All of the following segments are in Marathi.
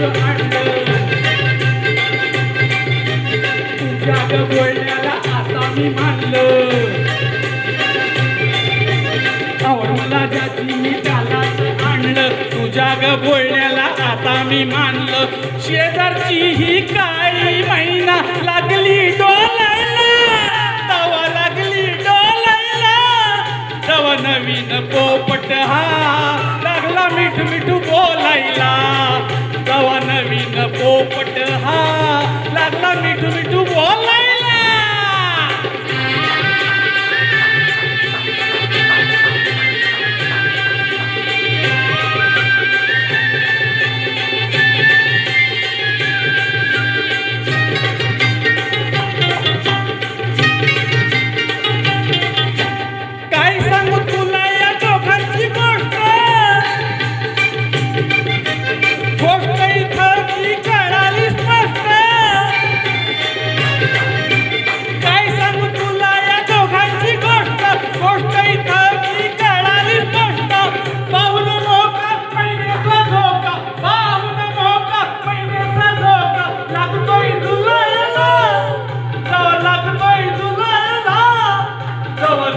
आणलं तुझ्या ग बोलण्याला आता मी मानलं मला ज्याची मी त्यालाच आणलं तुझ्या ग बोलण्याला आता मी मानलं शेजारची ही काळी महिना लागली डोलायला तवा लागली डोलायला तवा नवीन पोपट हा लागला मिठ मिठू बोलायला तवा नवीन पोपट हा लागला मिठू मिठू बोलायला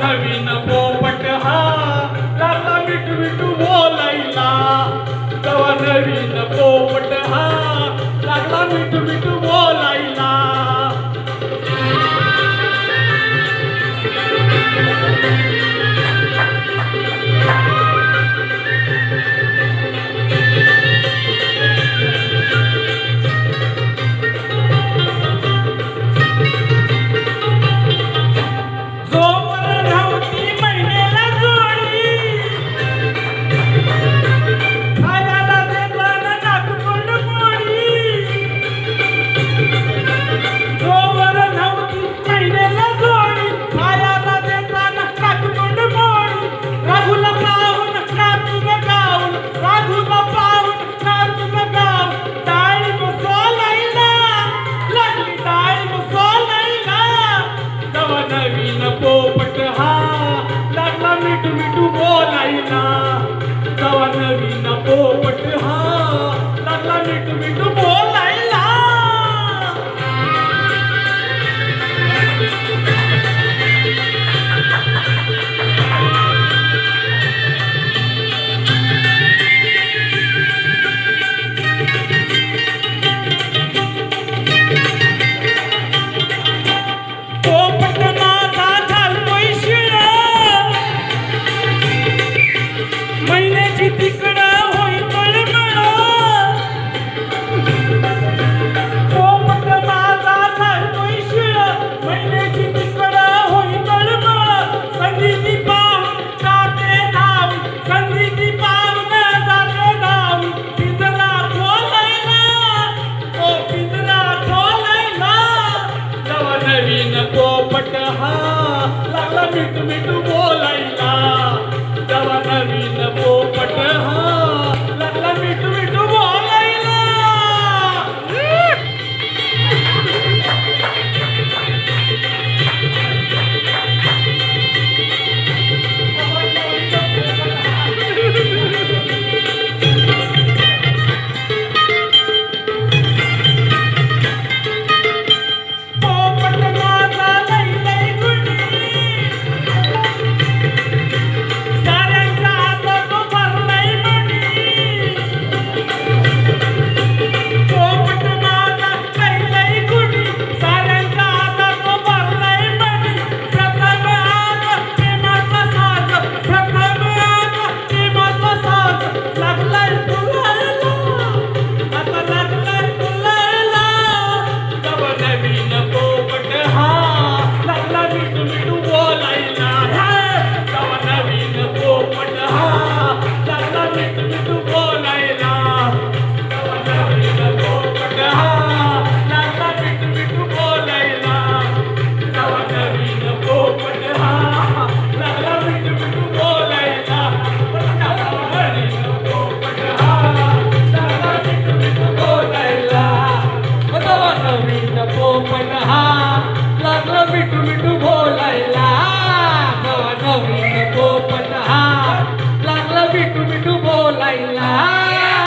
नवीन पोपट हा लागला मिठू मिठू बोलायला तवा नवीन पोपट हा लागला मिठू मिठू